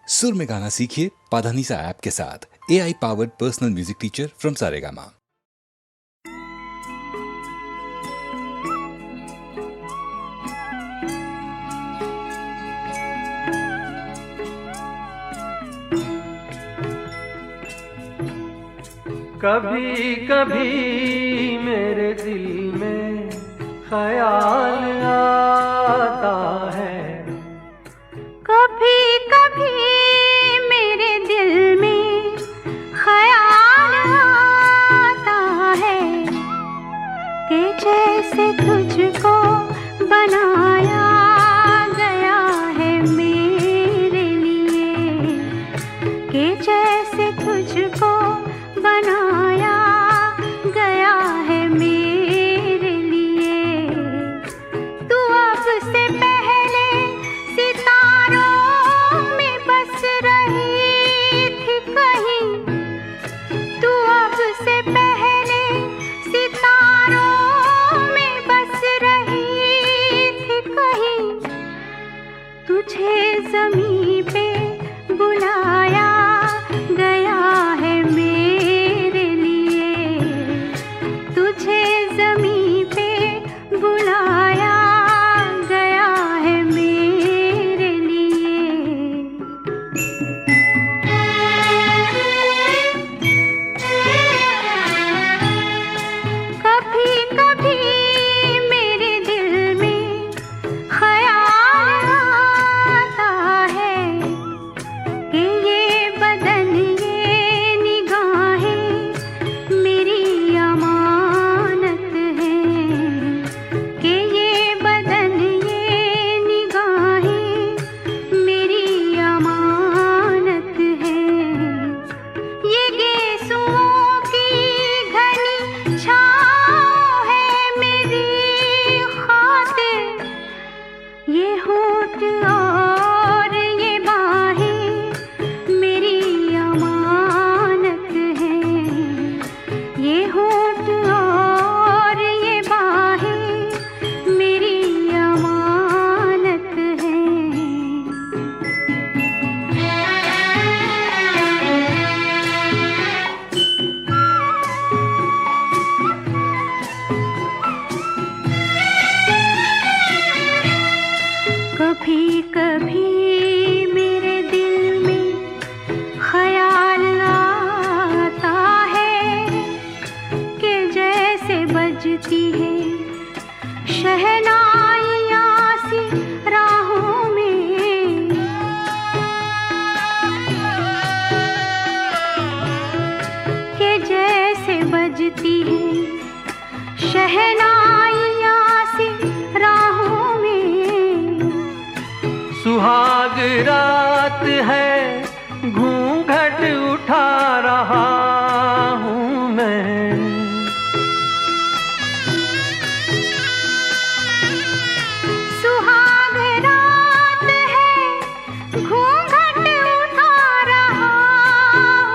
सुर में गाना सीखिए पाधानीसा ऐप के साथ। AI powered personal music teacher from Saregama. कभी कभी मेरे दिल में ख्याल आता है, कभी कभी मेरे दिल में ख्याल आता है कि जैसे तुझको बनाया गया है मेरे लिए, कि जैसे तुझको बनाया गया है मेरे लिए। तू अब से पहले सितारों में बस रही थी कहीं, तू अब से पहले सितारों में बस रही थी कहीं। तुझे ज़मीं पे बुलाया गया है मेरे लिए, तुझे ज़मीं पे बुलाया गया है मेरे लिए। कभी कभी मेरे दिल में ख्याल आता है कि ये बदन ये निगाहें मेरी अमानत हैं, कि ये बदन ये निगाहें मेरी अमानत हैं। ये गेसुओं की घनी छाँव है मेरी खातिर, ये होठ और ये बाहें मेरी अमानत हैं, ये होठ और ये बाहें मेरी अमानत हैं। कभी कभी मेरे दिल में ख्याल आता है कि जैसे बजती है शहनाइयाँ सी राहों में, कि जैसे बजती है शहनाइयाँ सी राहों में। सुहाग रात है घूंघट उठा रहा हूँ मैं, सुहाग रात है घूंघट उठा रहा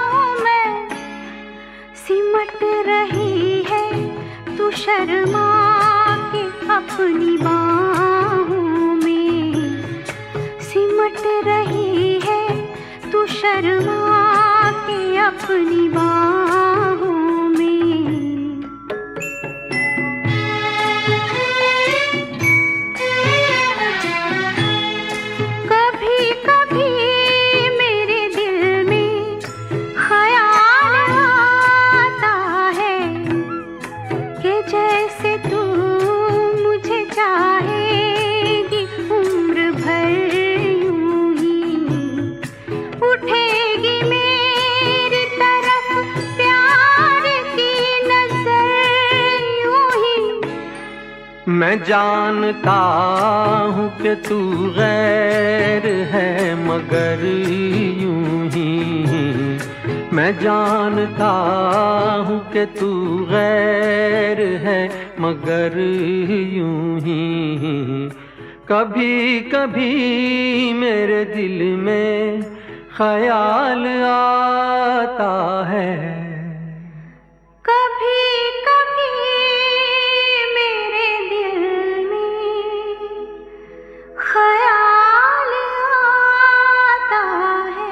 हूँ मैं। सिमट रही है तू शर्मा के अपनी बाहों में, सिमट रही है तू शर्मा के अपनी बाहों में। कभी कभी मेरे दिल में ख्याल आता है कि जैसे तू मुझे चाहेगी उम्र भर यूं ही, उठेगी मेरी तरफ प्यार की नजर यूं ही। मैं जानता हूँ कि तू गैर है मगर यूं ही, मैं जानता हूँ कि तू गैर है मगर यूं ही। कभी कभी मेरे दिल में ख्याल आता है, कभी कभी मेरे दिल में ख्याल आता है।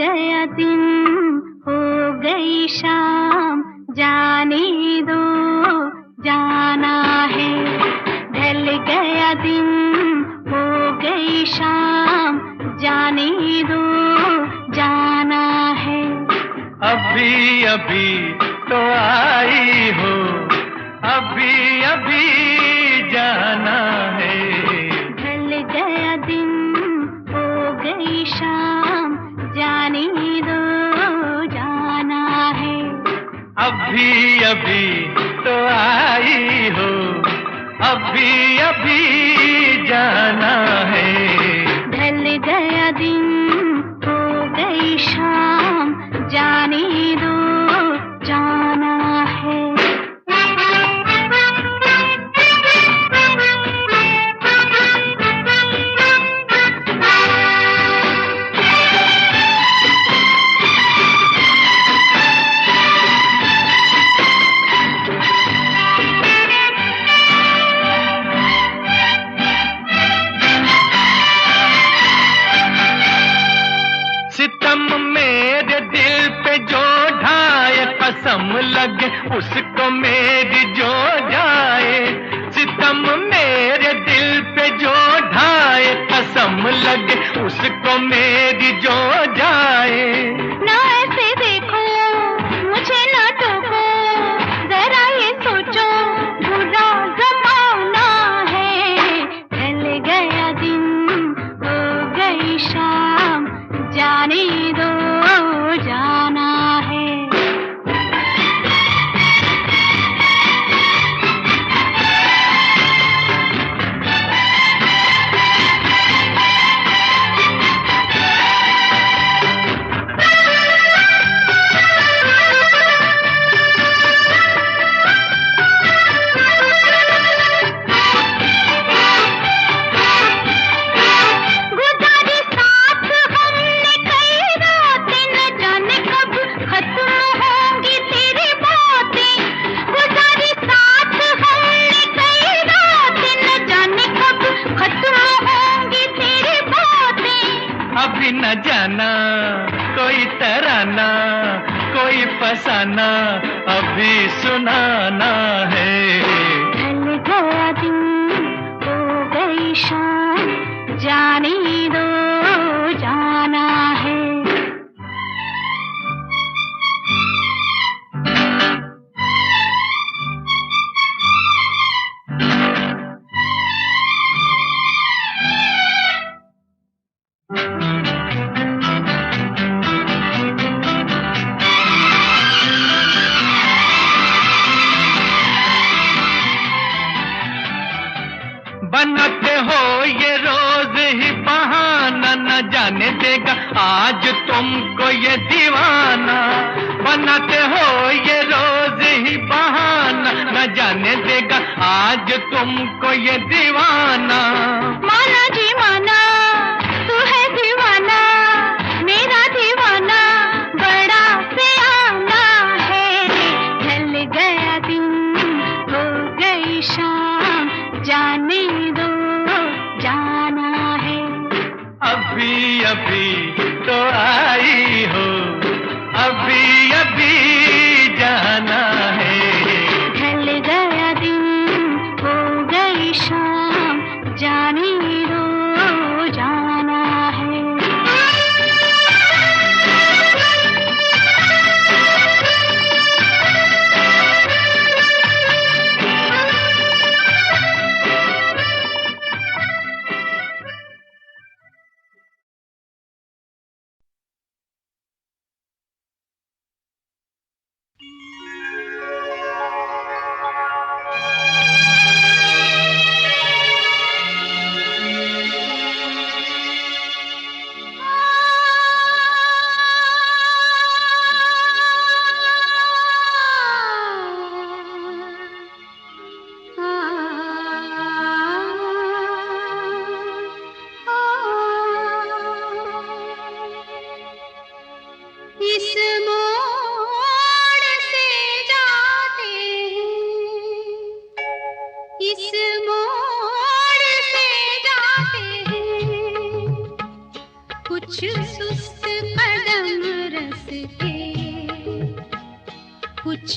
गया दिन हो गई शाम, जाने दो जाना है। ढल गया दिन हो गई शाम, जाने दो जाना है। अभी अभी तो आई हो, अभी अभी जाना है। ढल गया दिन हो गई शाम, जाने दो जाना है। अभी अभी तो आई हो, अभी अभी जाना है। ढल गया दिन हो गई शाम, जाने दो जाना है। सितम मेरे दिल पे जो ढाए, कसम लगे उसको मेरी जो जाए। सितम मेरे दिल पे जो ढाए, कसम लगे उसको मेरी जो जाए। ना ऐसे देखो मुझे, ना टोको, जरा ये सोचो बुरा जमाना है। ढल गया दिन हो गई शाम, जाने दो जाना है। गुजारी साथ हमने कई रातें, न जाने कब खत्म होंगी तेरी बातें। गुजारी साथ हमने कई रातें, न जाने कब खत्म होंगी तेरी बातें। अभी न जाना कोई तराना, कोई फसाना अभी सुनाना है। ढल गया दिन हो गई शाम, जाने दो जाना है। बनाते हो ये रोज ही बहाना, न जाने देगा आज तुमको ये दीवाना। बनाते हो ये रोज ही बहाना, न जाने देगा आज तुमको ये दीवाना। माना जी माना, तू है दीवाना, मेरा दीवाना बड़ा सियाना है। ढल गया दिन हो गई शाम, जाने दो जाना है। अभी अभी तो आई हो, अभी अभी जाना है। ढल गया दिन हो गई शाम, जाने दो जाना है। कुछ सुस्त कदम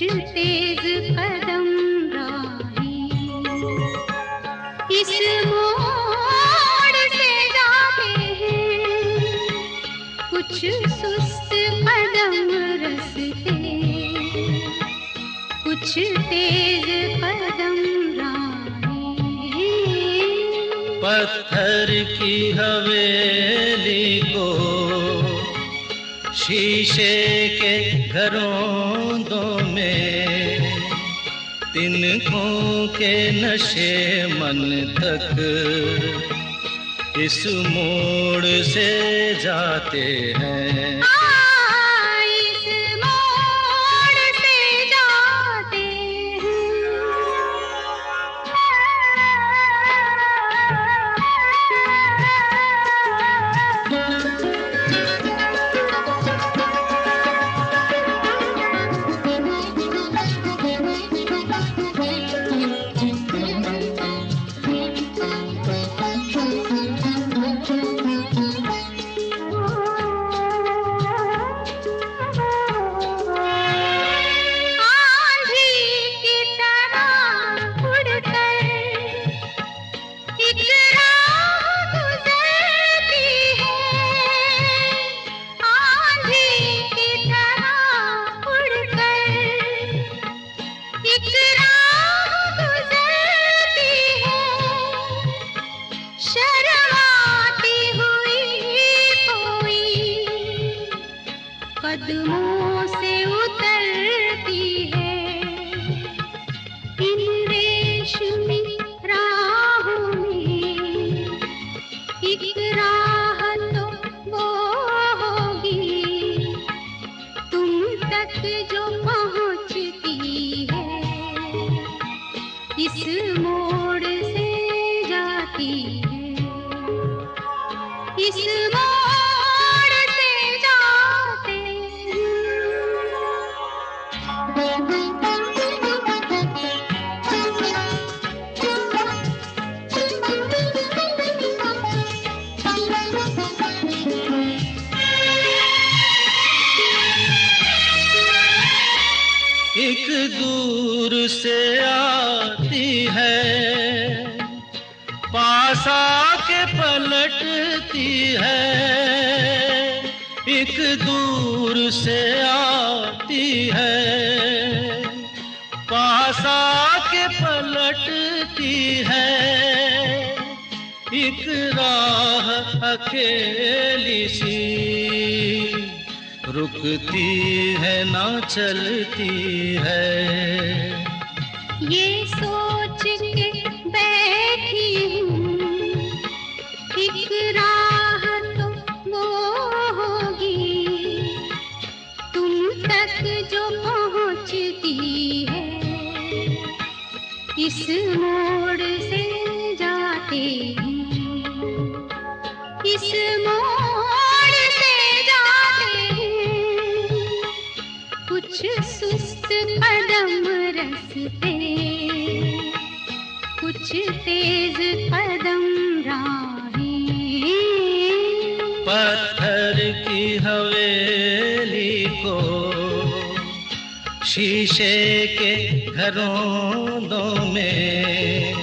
तेज कदम राही इस मोड़ से जाते हैं, कुछ सुस्त कदम रस्ते, कुछ तेज कदम राही। पत्थर की हवेली को शीशे के घरों में, तिनकों के नशे मन तक इस मोड़ से जाते हैं। इस मोड़ से जाते कदमों से उतरती है इन रेशमी राहों में, एक राह तो वो होगी तुम तक जो पहुंचती है, इस मोड़ से जाती है, इस मोड़ से जाते एक दूर से आती है, पास आके पलटती है। एक दूर से आती है, पास आके पलटती है। एक राह अकेली सी रुकती है ना चलती है। ये सोच के बैठी हूँ एक राह तो वो होगी तुम तक जो पहुँचती है, इस मोड़ से जाते हैं, इस मोड़ से जाते हैं, कुछ सुस्त कदम रस्ते, कुछ तेज कदम राही। पत्थर की हवेली को शीशे के घरों में,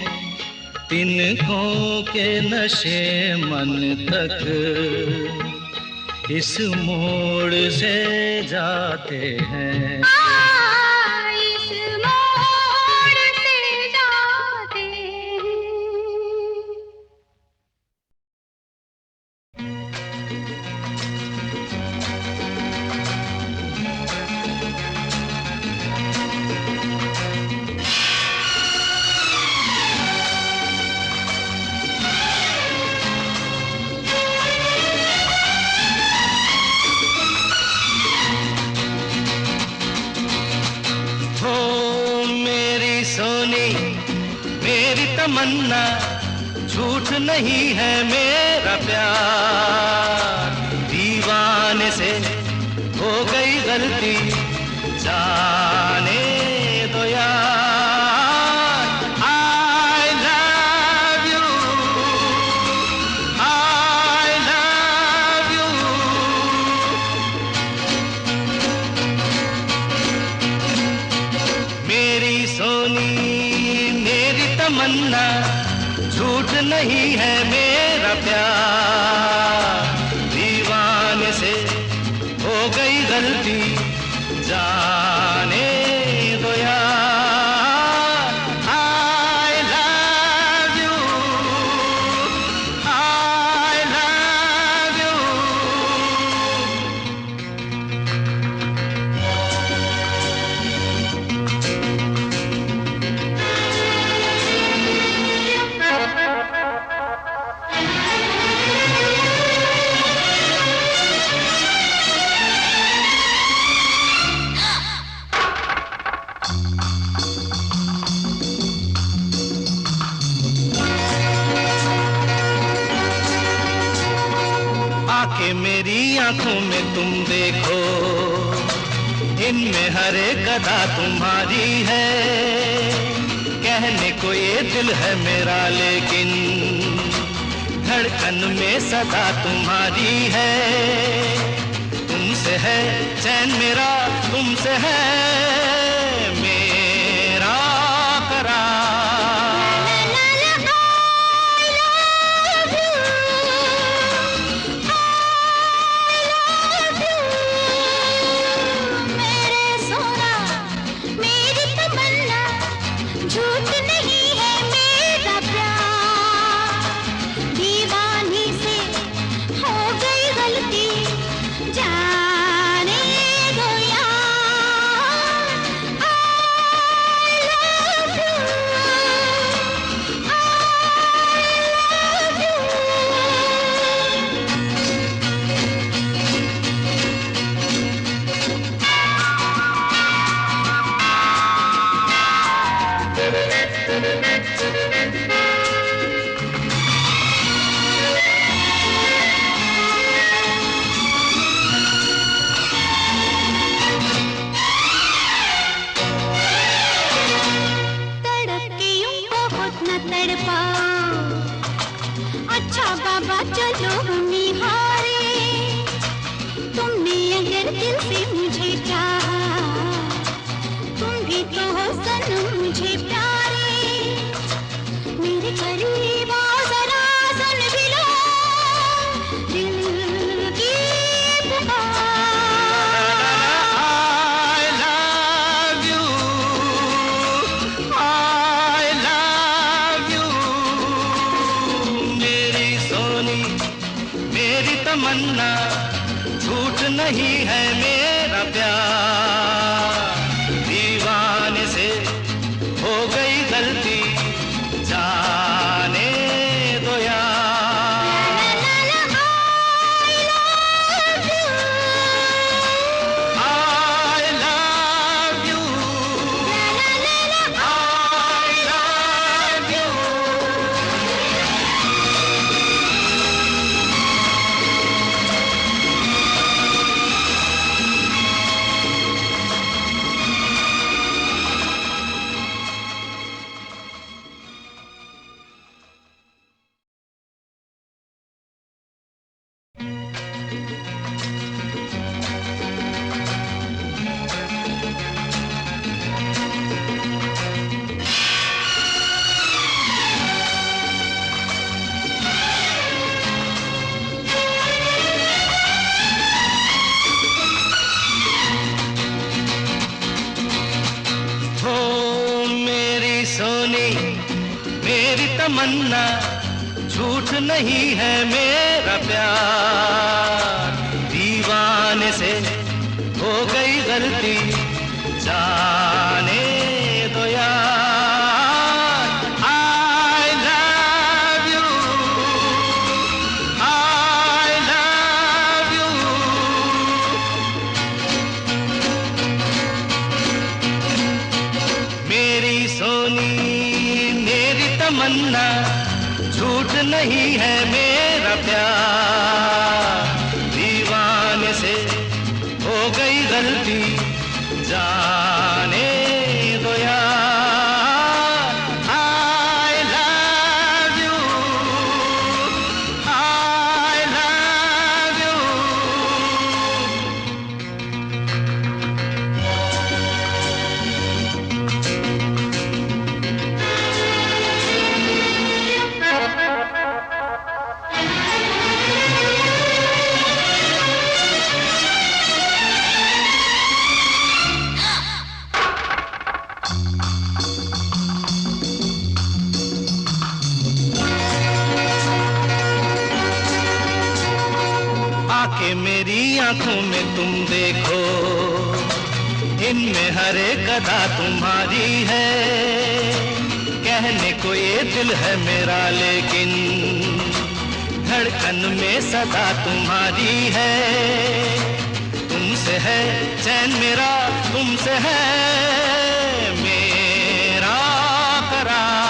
तिनकों के नशे मन तक इस मोड़ से जाते हैं। इस मोड़ से जाते हैं। मेरी तमन्ना झूठ नहीं है मेरा प्यार, दीवाने से हो गई गलती जाने दो यार। I love you, I love you। झूठ नहीं है मेरा प्यार, दीवाने से हो गई गलती, जाने दो यार। I love you, I love you। आके मेरी आंखों में तुम देखो, इनमें हर एक अदा तुम्हारी है। कहने को ये दिल है मेरा, लेकिन धड़कन में सदा तुम्हारी है। तुमसे है चैन मेरा, तुमसे है मेरा करार। झूठ नहीं है मेरा प्यार, दीवानी से हो गई गलती, जाने दो यार। I love you, I love तड़प के यूं बहुत न तड़पाओ, अच्छा बाबा चलो हम निहारे। तुमने अगर दिल से मुझे चाहा, तुम भी तो हो सनम मुझे प्यारे। मेरे करीब आओ जरा, सुन भी लो दिल की पुकार। I love you, I love you। मेरी सोनी, मेरी तमन्ना, झूठ नहीं है मेरा प्यार, दीवाने से हो गई गलती, जाने दो यार। I love you, I love you। हो मेरी सोनी, मेरी तमन्ना, झूठ नहीं है मेरा प्यार, दीवाने से हो गई गलती, जाने दो यार। I love you, I love you। मेरी सोनी, मेरी तमन्ना, झूठ नहीं है मेरा प्यार, दीवाने से हो गई गलती, जाने दो यार। I love you, I love you। मेरी आंखों में तुम देखो, इनमें हर एक अदा तुम्हारी है। कहने को ये दिल है मेरा, लेकिन धड़कन में सदा तुम्हारी है। तुमसे है चैन मेरा, तुमसे है मेरा करार।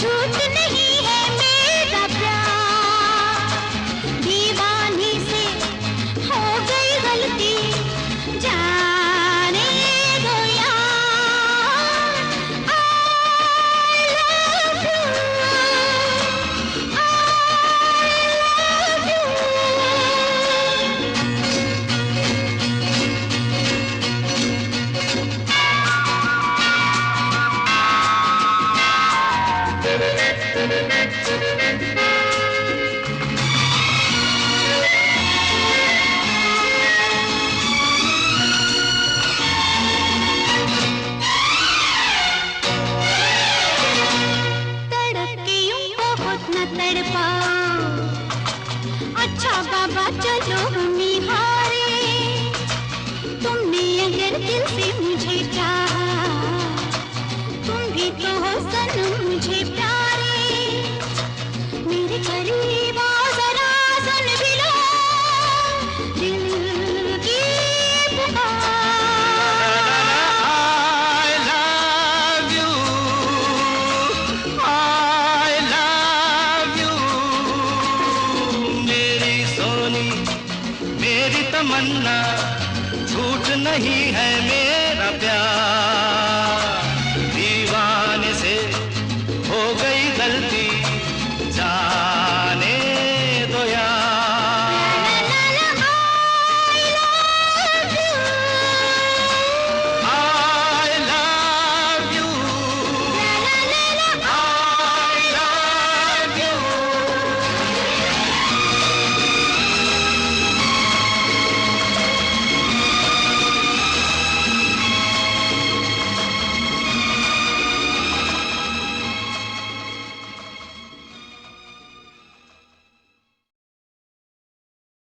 झूठ नहीं है मेरा प्यार, दीवानी से हो गई गलती, जाने दो यार। I love you, I love you। तड़प के यूं बहुत न तड़पाओ, अच्छा बाबा चलो हम हारे। तुमने अगर दिल से मुझे चाहा, तुम भी तो हो सनम मुझे प्यारे। मेरे करीब आओ जरा, सुन भी लो दिल की पुकार। I love you, I love you। मेरी सोनी, मेरी तमन्ना, झूठ नहीं है मेरा